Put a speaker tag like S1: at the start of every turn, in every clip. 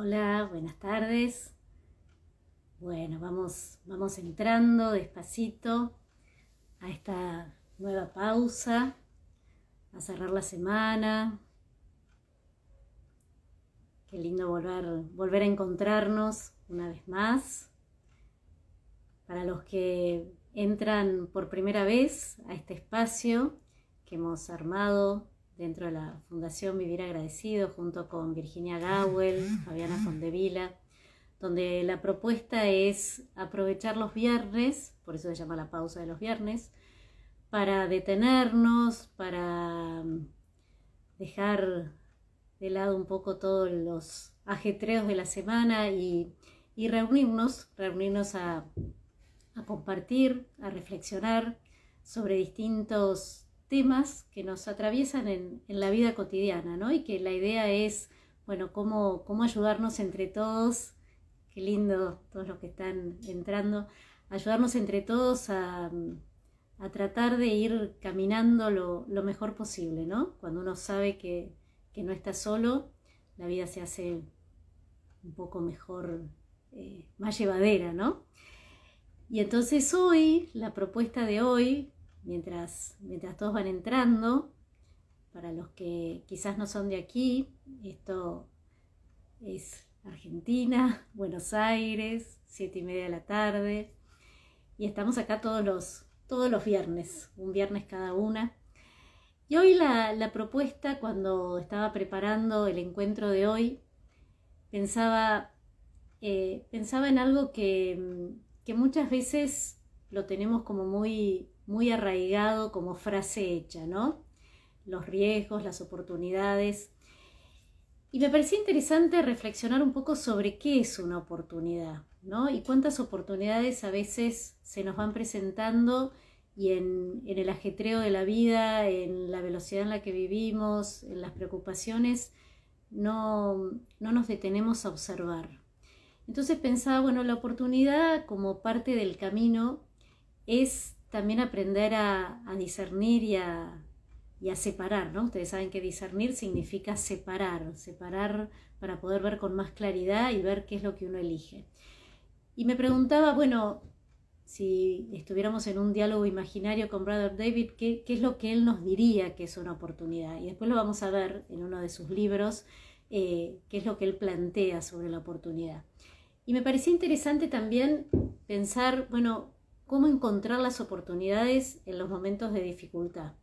S1: Hola, buenas tardes. Bueno, vamos entrando despacito a esta nueva pausa, a cerrar la semana. Qué lindo volver a encontrarnos una vez más. Para los que entran por primera vez a este espacio que hemos armado dentro de la Fundación Vivir Agradecido junto con Virginia Gawel, Fabiana Fondevila, donde la propuesta es aprovechar los viernes, por eso se llama la pausa de los viernes, para detenernos, para dejar de lado un poco todos los ajetreos de la semana y reunirnos a compartir, a reflexionar sobre distintos temas que nos atraviesan en la vida cotidiana, ¿no? Y que la idea es, bueno, cómo ayudarnos entre todos. Qué lindo todos los que están entrando, ayudarnos entre todos a tratar de ir caminando lo mejor posible, ¿no? Cuando uno sabe que no está solo, la vida se hace un poco mejor, más llevadera, ¿no? Y entonces hoy, la propuesta de hoy, mientras todos van entrando, para los que quizás no son de aquí, esto es Argentina, Buenos Aires, 7:30 de la tarde, y estamos acá todos los viernes, un viernes cada una. Y hoy la propuesta, cuando estaba preparando el encuentro de hoy, pensaba en algo que muchas veces lo tenemos como muy arraigado como frase hecha, ¿no? Los riesgos, las oportunidades. Y me parecía interesante reflexionar un poco sobre qué es una oportunidad, ¿no? Y cuántas oportunidades a veces se nos van presentando y en el ajetreo de la vida, en la velocidad en la que vivimos, en las preocupaciones, no nos detenemos a observar. Entonces pensaba, bueno, la oportunidad como parte del camino es también aprender a discernir y a separar, ¿no? Ustedes saben que discernir significa separar para poder ver con más claridad y ver qué es lo que uno elige. Y me preguntaba, bueno, si estuviéramos en un diálogo imaginario con Brother David, ¿qué es lo que él nos diría que es una oportunidad? Y después lo vamos a ver en uno de sus libros, qué es lo que él plantea sobre la oportunidad. Y me parecía interesante también pensar, bueno, cómo encontrar las oportunidades en los momentos de dificultad.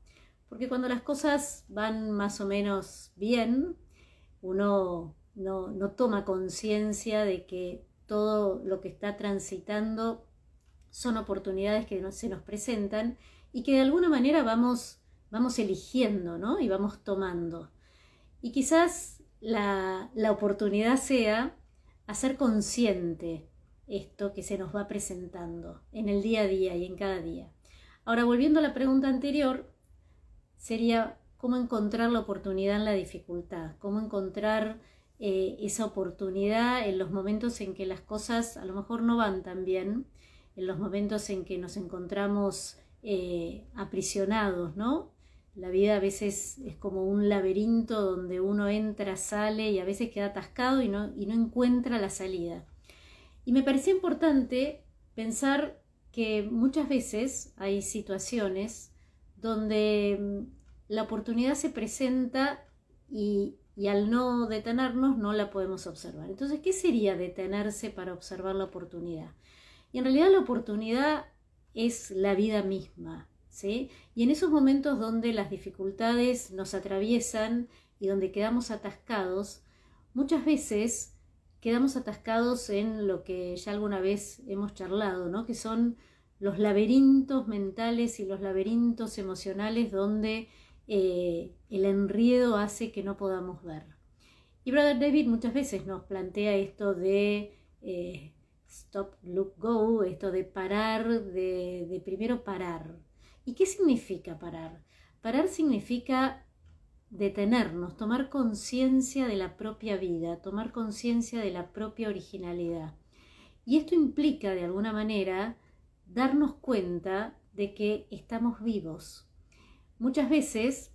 S1: Porque cuando las cosas van más o menos bien, uno no toma conciencia de que todo lo que está transitando son oportunidades que se nos presentan y que de alguna manera vamos eligiendo, ¿no? Y vamos tomando. Y quizás la oportunidad sea hacer consciente esto que se nos va presentando en el día a día y en cada día. Ahora, volviendo a la pregunta anterior, sería cómo encontrar la oportunidad en la dificultad, cómo encontrar esa oportunidad en los momentos en que las cosas a lo mejor no van tan bien, en los momentos en que nos encontramos aprisionados, ¿no? La vida a veces es como un laberinto donde uno entra, sale y a veces queda atascado y no encuentra la salida. Y me parecía importante pensar que muchas veces hay situaciones donde la oportunidad se presenta y al no detenernos no la podemos observar. Entonces, ¿qué sería detenerse para observar la oportunidad? Y en realidad la oportunidad es la vida misma, ¿sí? Y en esos momentos donde las dificultades nos atraviesan y donde quedamos atascados, muchas veces quedamos atascados en lo que ya alguna vez hemos charlado, ¿no? Que son los laberintos mentales y los laberintos emocionales donde el enredo hace que no podamos ver. Y Brother David muchas veces nos plantea esto de stop, look, go, esto de parar, de primero parar. ¿Y qué significa parar? Parar significa detenernos, tomar conciencia de la propia vida, tomar conciencia de la propia originalidad. Y esto implica, de alguna manera, darnos cuenta de que estamos vivos. Muchas veces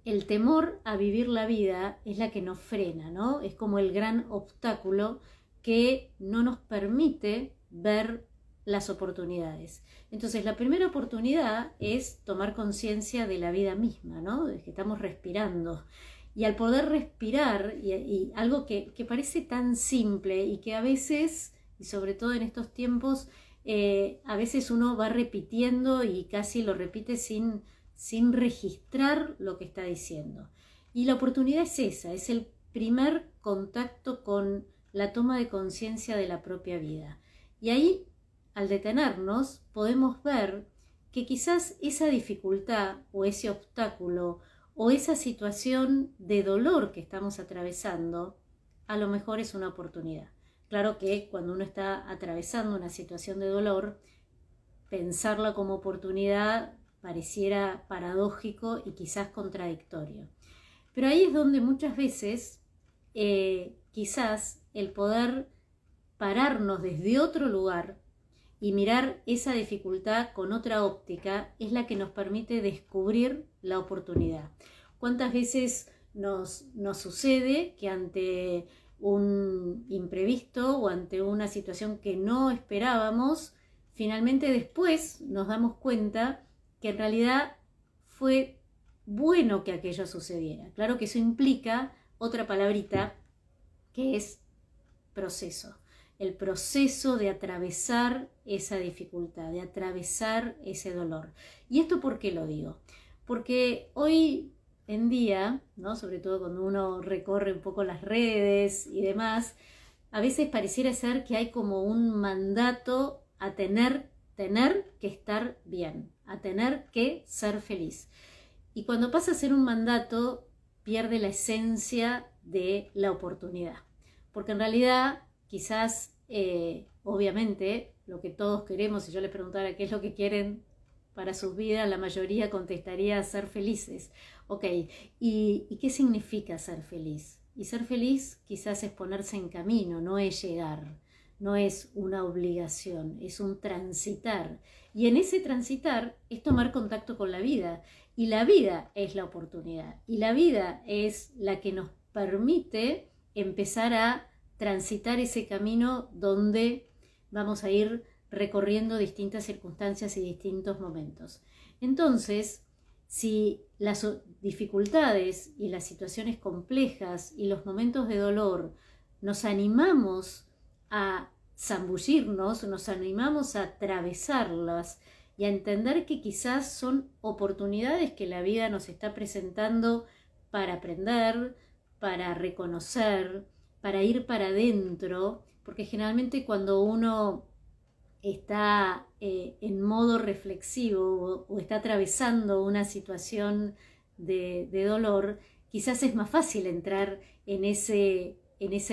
S1: el temor a vivir la vida es la que nos frena, ¿no? Es como el gran obstáculo que no nos permite ver las oportunidades. Entonces, la primera oportunidad es tomar conciencia de la vida misma, ¿no? De que estamos respirando. Y al poder respirar, y algo que parece tan simple y que a veces, y sobre todo en estos tiempos, a veces uno va repitiendo y casi lo repite sin registrar lo que está diciendo. Y la oportunidad es esa, es el primer contacto con la toma de conciencia de la propia vida. Y ahí, al detenernos, podemos ver que quizás esa dificultad o ese obstáculo o esa situación de dolor que estamos atravesando, a lo mejor es una oportunidad. Claro que cuando uno está atravesando una situación de dolor, pensarla como oportunidad pareciera paradójico y quizás contradictorio. Pero ahí es donde muchas veces quizás el poder pararnos desde otro lugar y mirar esa dificultad con otra óptica es la que nos permite descubrir la oportunidad. ¿Cuántas veces nos sucede que ante un imprevisto o ante una situación que no esperábamos, finalmente después nos damos cuenta que en realidad fue bueno que aquello sucediera? Claro que eso implica otra palabrita que es proceso. El proceso de atravesar esa dificultad, de atravesar ese dolor. ¿Y esto por qué lo digo? Porque hoy en día, ¿no? Sobre todo cuando uno recorre un poco las redes y demás, a veces pareciera ser que hay como un mandato a tener que estar bien, a tener que ser feliz. Y cuando pasa a ser un mandato, pierde la esencia de la oportunidad. Porque en realidad, quizás, obviamente, lo que todos queremos, si yo les preguntara qué es lo que quieren para sus vidas, la mayoría contestaría ser felices. Ok, ¿y qué significa ser feliz? Y ser feliz quizás es ponerse en camino, no es llegar, no es una obligación, es un transitar. Y en ese transitar es tomar contacto con la vida. Y la vida es la oportunidad. Y la vida es la que nos permite empezar a transitar ese camino donde vamos a ir recorriendo distintas circunstancias y distintos momentos. Entonces, si las dificultades y las situaciones complejas y los momentos de dolor nos animamos a zambullirnos, nos animamos a atravesarlas y a entender que quizás son oportunidades que la vida nos está presentando para aprender, para reconocer, para ir para adentro, porque generalmente cuando uno está en modo reflexivo o está atravesando una situación de dolor, quizás es más fácil entrar en ese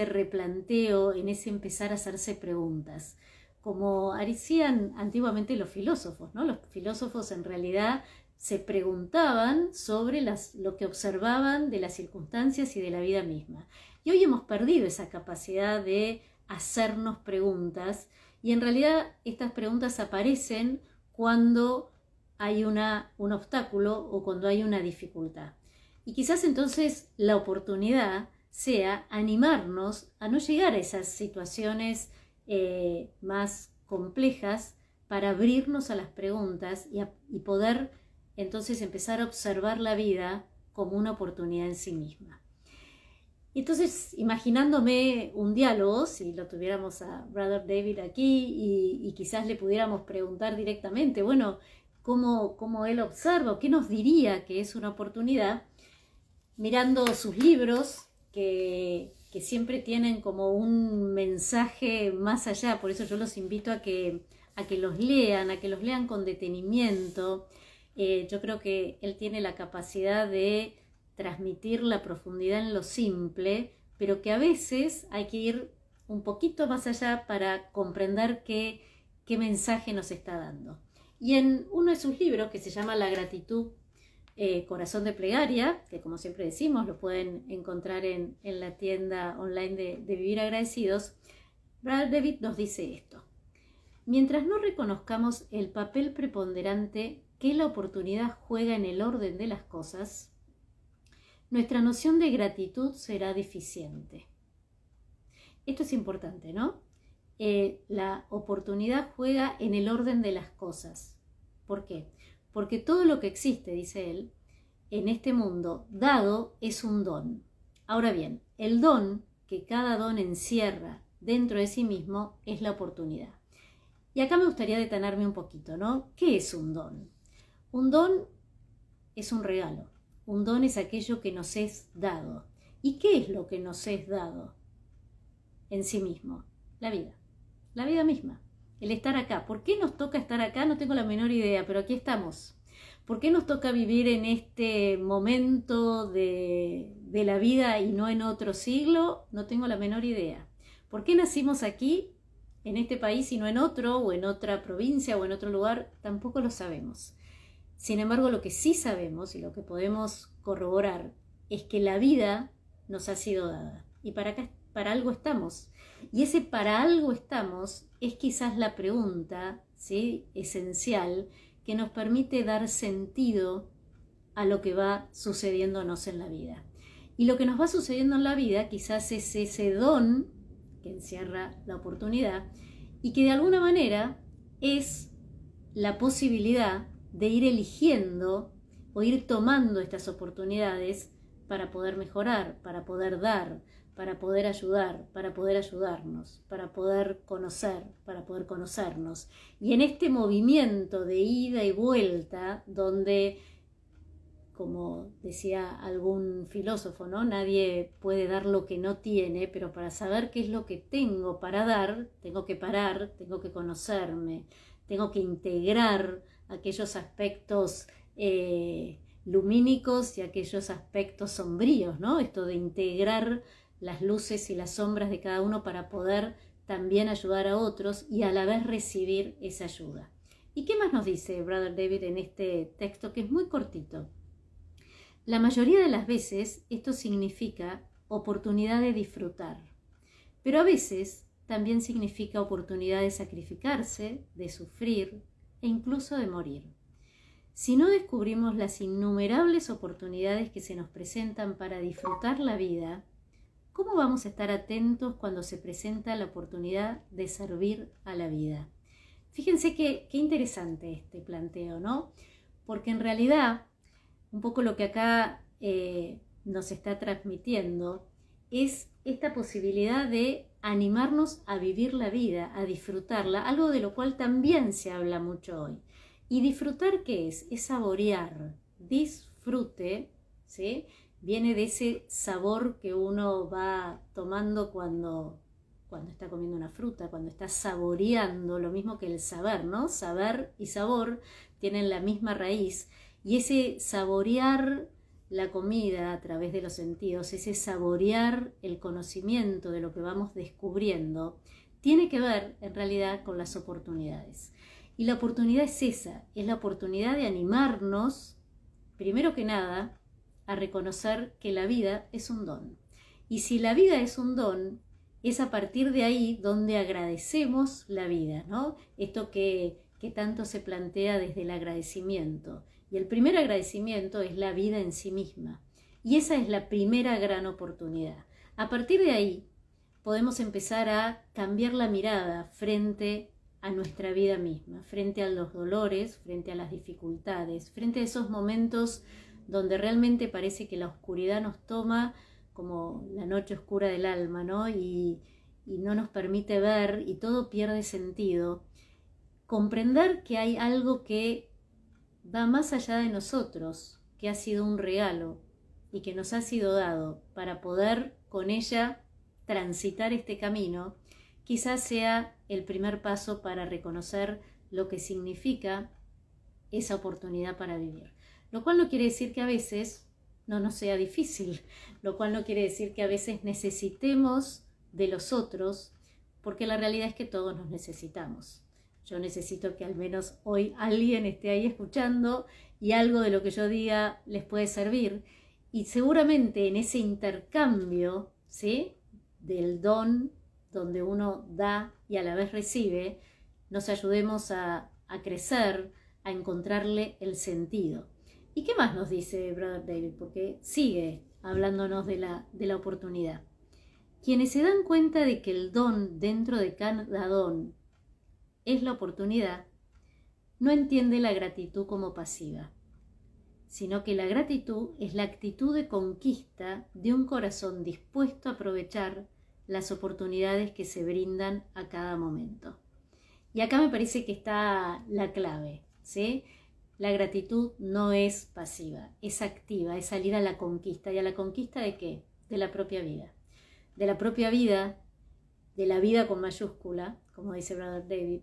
S1: replanteo, en ese empezar a hacerse preguntas. Como hacían antiguamente los filósofos, ¿no? Los filósofos en realidad se preguntaban sobre lo que observaban de las circunstancias y de la vida misma. Y hoy hemos perdido esa capacidad de hacernos preguntas y en realidad estas preguntas aparecen cuando hay un obstáculo o cuando hay una dificultad. Y quizás entonces la oportunidad sea animarnos a no llegar a esas situaciones más complejas para abrirnos a las preguntas y poder entonces empezar a observar la vida como una oportunidad en sí misma. Entonces, imaginándome un diálogo, si lo tuviéramos a Brother David aquí y quizás le pudiéramos preguntar directamente, bueno, cómo él observa, qué nos diría que es una oportunidad, mirando sus libros que siempre tienen como un mensaje más allá. Por eso yo los invito a que los lean con detenimiento. Yo creo que él tiene la capacidad de transmitir la profundidad en lo simple, pero que a veces hay que ir un poquito más allá para comprender qué mensaje nos está dando. Y en uno de sus libros, que se llama La gratitud, Corazón de Plegaria, que como siempre decimos, lo pueden encontrar en la tienda online de Vivir Agradecidos, Brother David nos dice esto: mientras no reconozcamos el papel preponderante que la oportunidad juega en el orden de las cosas, nuestra noción de gratitud será deficiente. Esto es importante, ¿no? La oportunidad juega en el orden de las cosas. ¿Por qué? Porque todo lo que existe, dice él, en este mundo dado es un don. Ahora bien, el don que cada don encierra dentro de sí mismo es la oportunidad. Y acá me gustaría detenerme un poquito, ¿no? ¿Qué es un don? Un don es un regalo. Un don es aquello que nos es dado. ¿Y qué es lo que nos es dado en sí mismo? La vida misma, el estar acá. ¿Por qué nos toca estar acá? No tengo la menor idea, pero aquí estamos. ¿Por qué nos toca vivir en este momento de la vida y no en otro siglo? No tengo la menor idea. ¿Por qué nacimos aquí, en este país, y no en otro, o en otra provincia, o en otro lugar? Tampoco lo sabemos. Sin embargo, lo que sí sabemos y lo que podemos corroborar es que la vida nos ha sido dada. Y para algo estamos. Y ese para algo estamos es quizás la pregunta, ¿sí?, esencial, que nos permite dar sentido a lo que va sucediéndonos en la vida. Y lo que nos va sucediendo en la vida quizás es ese don que encierra la oportunidad y que de alguna manera es la posibilidad de ir eligiendo o ir tomando estas oportunidades para poder mejorar, para poder dar, para poder ayudar, para poder ayudarnos, para poder conocer, para poder conocernos. Y en este movimiento de ida y vuelta, donde, como decía algún filósofo, ¿no?, nadie puede dar lo que no tiene, pero para saber qué es lo que tengo para dar, tengo que parar, tengo que conocerme, tengo que integrar aquellos aspectos lumínicos y aquellos aspectos sombríos, ¿no? Esto de integrar las luces y las sombras de cada uno para poder también ayudar a otros y a la vez recibir esa ayuda. ¿Y qué más nos dice Brother David en este texto, que es muy cortito? La mayoría de las veces esto significa oportunidad de disfrutar, pero a veces también significa oportunidad de sacrificarse, de sufrir e incluso de morir. Si no descubrimos las innumerables oportunidades que se nos presentan para disfrutar la vida, ¿cómo vamos a estar atentos cuando se presenta la oportunidad de servir a la vida? Fíjense qué interesante este planteo, ¿no? Porque en realidad, un poco lo que acá nos está transmitiendo es esta posibilidad de animarnos a vivir la vida, a disfrutarla, algo de lo cual también se habla mucho hoy. ¿Y disfrutar qué es? Es saborear. Disfrute, ¿sí?, viene de ese sabor que uno va tomando cuando está comiendo una fruta, cuando está saboreando, lo mismo que el saber, ¿no? Saber y sabor tienen la misma raíz, y ese saborear la comida a través de los sentidos, ese saborear el conocimiento de lo que vamos descubriendo, tiene que ver en realidad con las oportunidades. Y la oportunidad es esa, es la oportunidad de animarnos, primero que nada, a reconocer que la vida es un don. Y si la vida es un don, es a partir de ahí donde agradecemos la vida, ¿no? Esto que tanto se plantea desde el agradecimiento. Y el primer agradecimiento es la vida en sí misma. Y esa es la primera gran oportunidad. A partir de ahí podemos empezar a cambiar la mirada frente a nuestra vida misma, frente a los dolores, frente a las dificultades, frente a esos momentos donde realmente parece que la oscuridad nos toma como la noche oscura del alma, ¿no? Y no nos permite ver y todo pierde sentido. Comprender que hay algo que va más allá de nosotros, que ha sido un regalo y que nos ha sido dado para poder con ella transitar este camino, quizás sea el primer paso para reconocer lo que significa esa oportunidad para vivir. Lo cual no quiere decir que a veces no nos sea difícil, lo cual no quiere decir que a veces necesitemos de los otros, porque la realidad es que todos nos necesitamos. Yo necesito que al menos hoy alguien esté ahí escuchando y algo de lo que yo diga les puede servir. Y seguramente en ese intercambio, ¿sí?, del don, donde uno da y a la vez recibe, nos ayudemos a crecer, a encontrarle el sentido. ¿Y qué más nos dice Brother David? Porque sigue hablándonos de la oportunidad. Quienes se dan cuenta de que el don dentro de cada don es la oportunidad, no entiende la gratitud como pasiva, sino que la gratitud es la actitud de conquista de un corazón dispuesto a aprovechar las oportunidades que se brindan a cada momento. Y acá me parece que está la clave, ¿sí? La gratitud no es pasiva, es activa, es salir a la conquista. ¿Y a la conquista de qué? De la propia vida. De la propia vida, de la vida con mayúscula, como dice Brother David,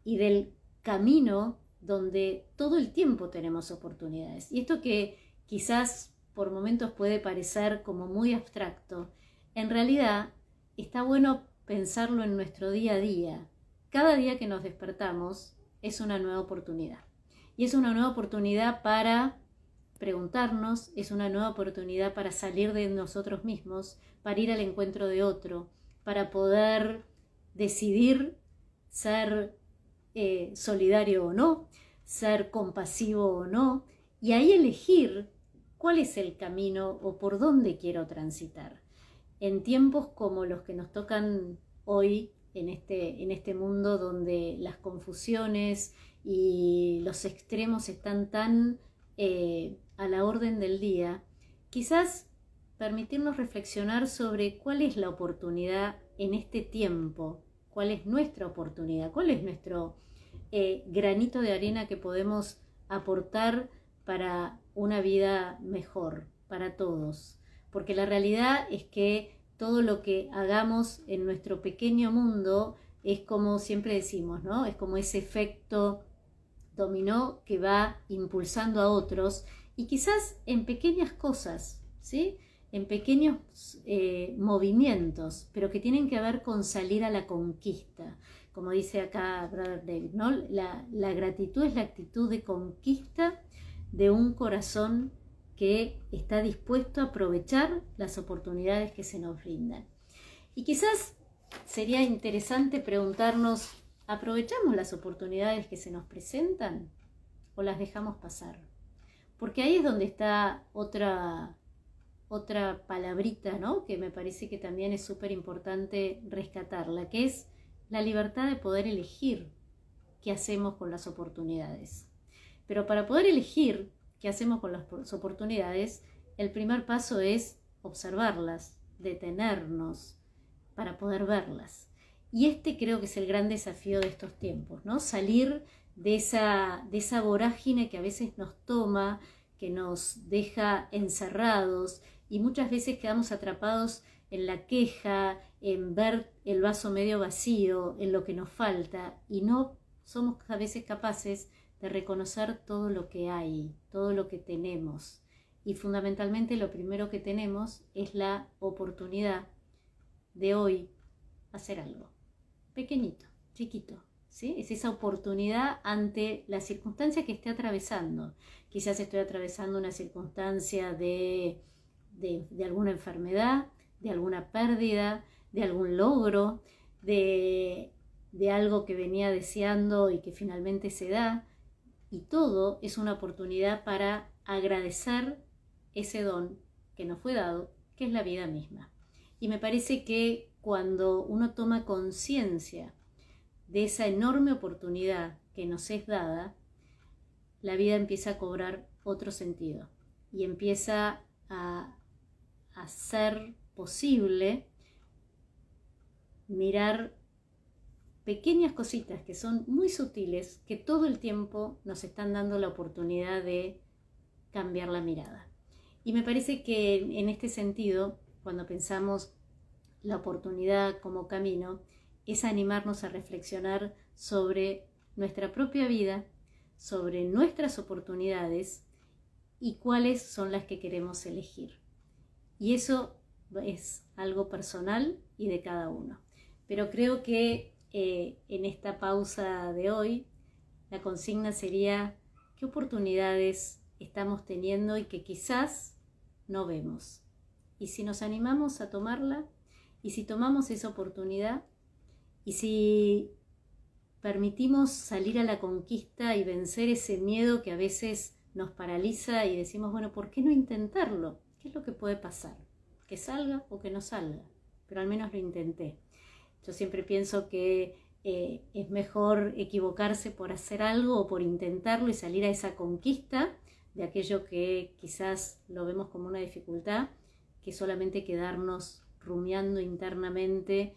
S1: y del camino donde todo el tiempo tenemos oportunidades. Y esto que quizás por momentos puede parecer como muy abstracto, en realidad está bueno pensarlo en nuestro día a día. Cada día que nos despertamos es una nueva oportunidad. Y es una nueva oportunidad para preguntarnos, es una nueva oportunidad para salir de nosotros mismos, para ir al encuentro de otro, para poder decidir ser solidario o no, ser compasivo o no, y ahí elegir cuál es el camino o por dónde quiero transitar. En tiempos como los que nos tocan hoy, en este mundo donde las confusiones y los extremos están tan a la orden del día, quizás permitirnos reflexionar sobre cuál es la oportunidad en este tiempo, cuál es nuestra oportunidad, cuál es nuestro granito de arena que podemos aportar para una vida mejor, para todos. Porque la realidad es que todo lo que hagamos en nuestro pequeño mundo es como siempre decimos, ¿no? Es como ese efecto dominó que va impulsando a otros y quizás en pequeñas cosas, ¿sí? En pequeños movimientos, pero que tienen que ver con salir a la conquista. Como dice acá Brother David, ¿no? La gratitud es la actitud de conquista de un corazón que está dispuesto a aprovechar las oportunidades que se nos brindan. Y quizás sería interesante preguntarnos, ¿aprovechamos las oportunidades que se nos presentan o las dejamos pasar? Porque ahí es donde está otra palabrita, ¿no? Que me parece que también es súper importante rescatarla, que es la libertad de poder elegir qué hacemos con las oportunidades. Pero para poder elegir qué hacemos con las oportunidades, el primer paso es observarlas, detenernos para poder verlas. Y este creo que es el gran desafío de estos tiempos, ¿no? Salir de esa vorágine que a veces nos toma, que nos deja encerrados y muchas veces quedamos atrapados en la queja, en ver el vaso medio vacío, en lo que nos falta y no somos a veces capaces de reconocer todo lo que hay, todo lo que tenemos. Y fundamentalmente lo primero que tenemos es la oportunidad de hoy hacer algo pequeñito, chiquito, ¿sí? Es esa oportunidad ante la circunstancia que esté atravesando. Quizás estoy atravesando una circunstancia de alguna enfermedad, de alguna pérdida, de algún logro, de algo que venía deseando y que finalmente se da. Y todo es una oportunidad para agradecer ese don que nos fue dado, que es la vida misma. Y me parece que cuando uno toma conciencia de esa enorme oportunidad que nos es dada, la vida empieza a cobrar otro sentido y empieza a ser posible mirar pequeñas cositas que son muy sutiles, que todo el tiempo nos están dando la oportunidad de cambiar la mirada. Y me parece que en este sentido, cuando pensamos la oportunidad como camino, es animarnos a reflexionar sobre nuestra propia vida, sobre nuestras oportunidades y cuáles son las que queremos elegir. Y eso es algo personal y de cada uno. Pero creo que en esta pausa de hoy, la consigna sería qué oportunidades estamos teniendo y que quizás no vemos. Y si nos animamos a tomarla, y si tomamos esa oportunidad, y si permitimos salir a la conquista y vencer ese miedo que a veces nos paraliza y decimos, bueno, ¿por qué no intentarlo? ¿Qué es lo que puede pasar? Que salga o que no salga, pero al menos lo intenté. Yo siempre pienso que es mejor equivocarse por hacer algo o por intentarlo y salir a esa conquista de aquello que quizás lo vemos como una dificultad, que solamente quedarnos rumiando internamente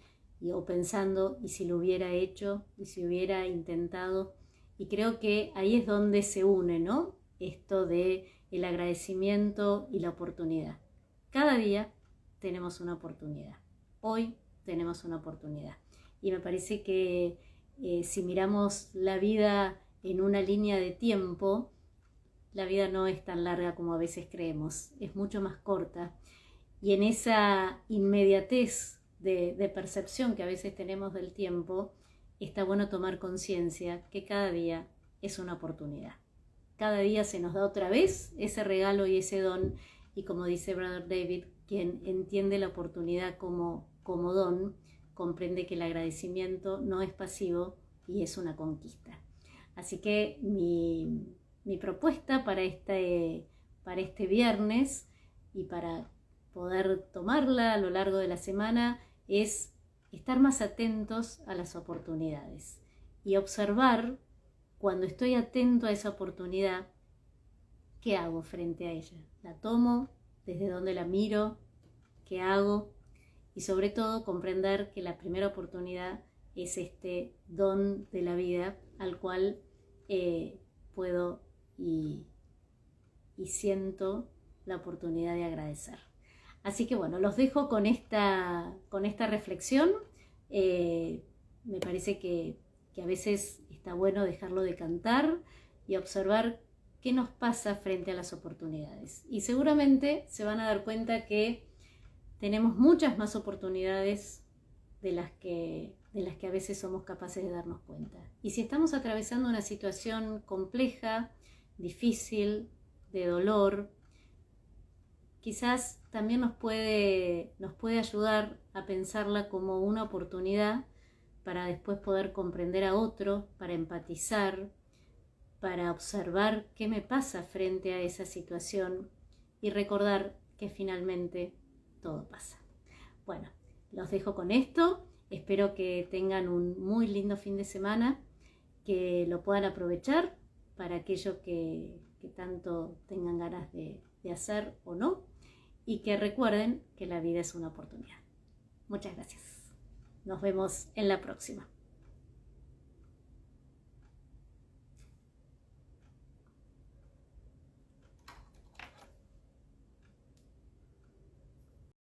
S1: o pensando, y si lo hubiera hecho, y si hubiera intentado. Y creo que ahí es donde se une, ¿no? Esto de el agradecimiento y la oportunidad. Cada día tenemos una oportunidad. Hoy tenemos una oportunidad. Y me parece que si miramos la vida en una línea de tiempo, la vida no es tan larga como a veces creemos, es mucho más corta. Y en esa inmediatez de percepción que a veces tenemos del tiempo, está bueno tomar conciencia que cada día es una oportunidad. Cada día se nos da otra vez ese regalo y ese don, y como dice Brother David, quien entiende la oportunidad como don, comprende que el agradecimiento no es pasivo y es una conquista. Así que mi propuesta para este viernes y para poder tomarla a lo largo de la semana es estar más atentos a las oportunidades y observar, cuando estoy atento a esa oportunidad, ¿qué hago frente a ella? ¿La tomo? ¿Desde dónde la miro? ¿Qué hago? Y sobre todo comprender que la primera oportunidad es este don de la vida al cual puedo y siento la oportunidad de agradecer. Así que bueno, los dejo con esta reflexión. Me parece que a veces está bueno dejarlo de cantar y observar qué nos pasa frente a las oportunidades. Y seguramente se van a dar cuenta que tenemos muchas más oportunidades de las que a veces somos capaces de darnos cuenta. Y si estamos atravesando una situación compleja, difícil, de dolor, quizás también nos puede ayudar a pensarla como una oportunidad para después poder comprender a otro, para empatizar, para observar qué me pasa frente a esa situación y recordar que finalmente todo pasa. Bueno, los dejo con esto. Espero que tengan un muy lindo fin de semana, que lo puedan aprovechar para aquello que tanto tengan ganas de hacer o no, y que recuerden que la vida es una oportunidad. Muchas gracias. Nos vemos en la próxima.